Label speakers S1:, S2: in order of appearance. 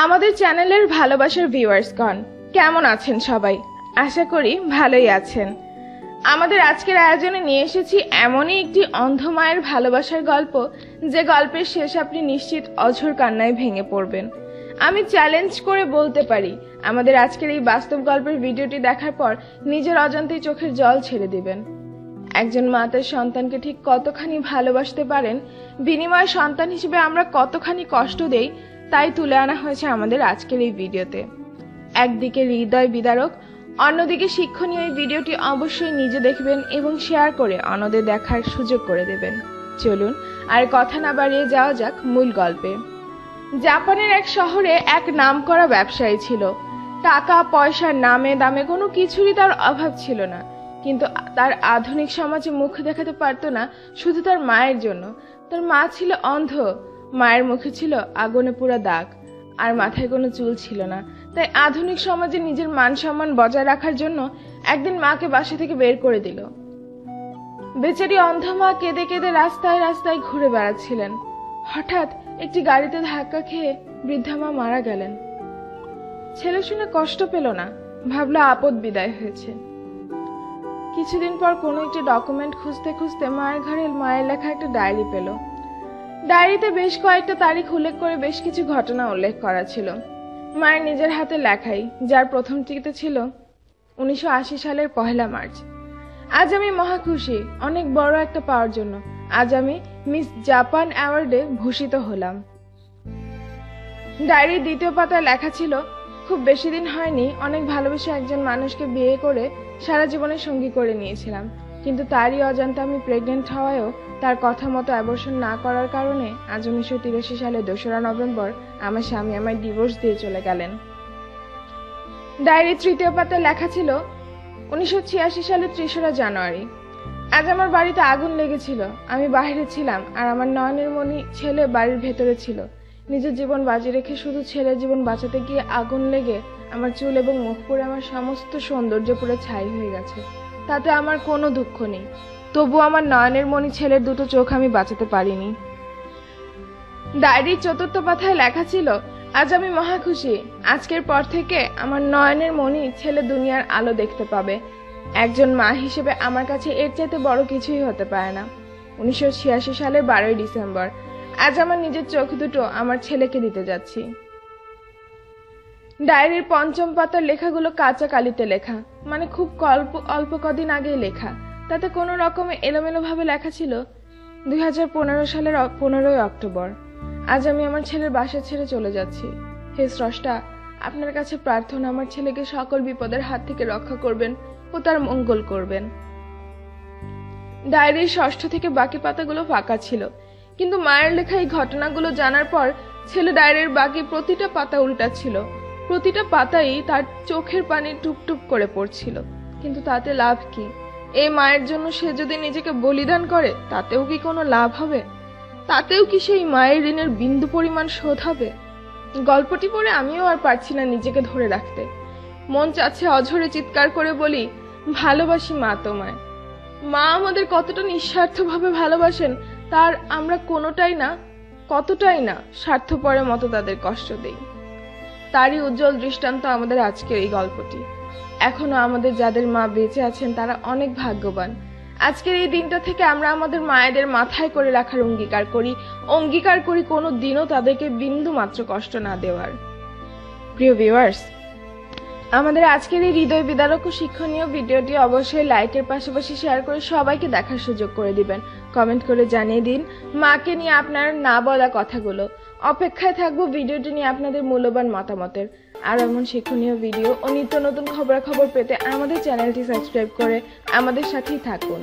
S1: আমাদের চ্যানেলের ভালোবাসার ভিউয়ার্সগণ কেমন আছেন সবাই? আশা করি ভালোই আছেন। আমাদের আজকের আয়োজনে নিয়ে এসেছি এমনই একটি অন্ধ মায়ের ভালোবাসার গল্প, যে গল্পের শেষ আপনি নিশ্চিত অঝোর কান্নায় ভেঙে পড়বেন। আমি চ্যালেঞ্জ করে বলতে পারি, আমাদের আজকের এই বাস্তব গল্পের ভিডিওটি দেখার পর নিজের অজান্তেই চোখের জল ছেড়ে দিবেন। একজন মা তার সন্তানকে ঠিক কতখানি ভালোবাসতে পারেন, বিনিময়ে সন্তান হিসেবে আমরা কতখানি কষ্ট দেই, তাই তুলে আনা হয়েছে আমাদের আজকের এই ভিডিওতে। একদিকে হৃদয় বিদারক, অন্যদিকে শিক্ষণীয় এই ভিডিওটি অবশ্যই নিজে দেখবেন এবং শেয়ার করে অন্যদের দেখার সুযোগ করে দেবেন। চলুন আর কথা না বাড়িয়ে যাওয়া যাক মূল গল্পে। জাপানের এক শহরে এক নামকরা ব্যবসায়ী ছিল। টাকা পয়সার নামে দামে কোনো কিছুরই তার অভাব ছিল না, কিন্তু তার আধুনিক সমাজে মুখ দেখাতে পারতো না শুধু তার মায়ের জন্য। তার মা ছিল অন্ধ, মায়ের মুখে ছিল আগুনে পুরা দাগ, আর মাথায় কোনো চুল ছিল না। তাই আধুনিক সমাজে নিজের মান সম্মান বজায় রাখার জন্য একদিন মাকে বাসা থেকে বের করে দিল। বেচারি অন্ধ মা কেঁদে কেঁদে রাস্তায় রাস্তায় ঘুরে বেড়াচ্ছিলেন। হঠাৎ একটি গাড়িতে ধাক্কা খেয়ে বৃদ্ধা মা মারা গেলেন। ছেলে শুনে কষ্ট পেল না, ভাবলো আপদ বিদায় হয়েছে। কিছুদিন পর কোনো একটি ডকুমেন্ট খুঁজতে খুঁজতে মায়ের ঘরে মায়ের লেখা একটা ডায়েরি পেল। ডায়েরিতে বেশ কয়েকটা তারিখ উল্লেখ করে বেশ কিছু ঘটনা উল্লেখ করা ছিল, মায়ের নিজের হাতে লেখাই, যার প্রথমটিতে ছিল 1980 সালের 1 মার্চ। আজ আমি মহা খুশি অনেক বড় একটা পাওয়ার জন্য। আজ আমি মিস জাপান অ্যাওয়ার্ডে ভূষিত হলাম। ডায়েরির দ্বিতীয় পাতায় লেখা ছিল, খুব বেশি দিন হয়নি অনেক ভালোবেসে একজন মানুষকে বিয়ে করে সারা জীবনের সঙ্গী করে নিয়েছিলাম, কিন্তু তারই অজান্তে আমি প্রেগনেন্ট হওয়ায়ও তার কথা মতো অ্যাবর্শন না করার কারণে আজ 1983 সালের 2রা নভেম্বর আমার স্বামী আমায় ডিভোর্স দিয়ে চলে গেলেন। ডায়েরির তৃতীয় পাতায় লেখা ছিল 1986 সালের 3রা জানুয়ারি। আজ আমার বাড়িতে আগুন লেগেছিল, আমি বাইরে ছিলাম আর আমার নয়নের মণি ছেলে বাড়ির ভেতরে ছিল। নিজের জীবন বাজি রেখে শুধু ছেলের জীবন বাঁচাতে গিয়ে আগুন লেগে আমার চুল এবং মুখ পুড়ে আমার সমস্ত সৌন্দর্য পুরো ছাই হয়ে গেছে। তাতে আমার কোনো দুঃখ নেই, তবু আমার নয়নের মণি ছেলের দুটো চোখ আমি বাঁচাতে পারিনি। ডায়েরির চতুর্থ পাতায় লেখা ছিল, আজ আমি মহা খুশি, আজকের পর থেকে আমার নয়নের মণি ছেলে দুনিয়ার আলো দেখতে পাবে। একজন মা হিসেবে আমার কাছে এর চাইতে বড় কিছুই হতে পারে না। 1986 সালের 12ই ডিসেম্বর। আজ আমার নিজের চোখ দুটো আমার ছেলেকে দিতে যাচ্ছি। ডায়েরির পঞ্চম পাতার লেখাগুলো কাঁচা কালিতে লেখা, মানে খুব অল্প কদিন আগেই লেখা। তাতে কোনো রকমে এলোমেলো ভাবে লেখা ছিল 2015 সালের 15ই অক্টোবর। আজ আমি আমার ছেলের বাসা ছেড়ে চলে যাচ্ছি। হে স্রষ্টা, আপনার কাছে প্রার্থনা আমার ছেলেকে সকল বিপদের হাত থেকে রক্ষা করবেন ও তার মঙ্গল করবেন। ডায়েরির ষষ্ঠ থেকে বাকি পাতাগুলো ফাঁকা ছিল, কিন্তু মায়ের লেখা এই ঘটনাগুলো জানার পর ছেলে ডায়েরির বাকি প্রতিটা পাতা উল্টাচ্ছিল। প্রতিটা পাতাই তার চোখের পানি টুপটুপ করে পড়ছিল, কিন্তু তাতে লাভ কি? এই মায়ের জন্য সে যদি নিজেকে বলিদান করে, তাতেও কি কোনো লাভ হবে? তাতেও কি সেই মায়ের ঋণের বিন্দু পরিমাণ শোধ হবে? গল্পটি পড়ে আমিও আর পারছি না নিজেকে ধরে রাখতে। মন চাচ্ছে অঝরে চিৎকার করে বলি, ভালোবাসি মা তোমায়। মা আমাদের কতটা নিঃস্বার্থভাবে ভালোবাসেন, তার আমরা কতটাই না স্বার্থপরের মতো তাদের কষ্ট দেই। তারই উজ্জ্বল দৃষ্টান্ত আমাদের আজকের এই গল্পটি। এখনো আমাদের যাদের মা বেঁচে আছেন তারা অনেক ভাগ্যবান। আজকের এই দিনটা থেকে আমরা আমাদের মায়েদের মাথায় করে রাখার অঙ্গীকার করি কোনো দিনও তাদেরকে বিন্দু মাত্র কষ্ট না দেওয়ার। প্রিয় ভিউয়ার্স, আমাদের আজকের এই হৃদয় বিদারক ও শিক্ষণীয় ভিডিওটি অবশ্যই লাইকের পাশাপাশি শেয়ার করে সবাইকে দেখার সুযোগ করে দিবেন। কমেন্ট করে জানিয়ে দিন মাকে নিয়ে আপনার না বলা কথাগুলো। অপেক্ষায় থাকবো ভিডিওটি নিয়ে আপনাদের মূল্যবান মতামতের। আর এমন শিক্ষণীয় ভিডিও ও নিত্য নতুন খবরাখবর পেতে আমাদের চ্যানেলটি সাবস্ক্রাইব করে আমাদের সাথেই থাকুন।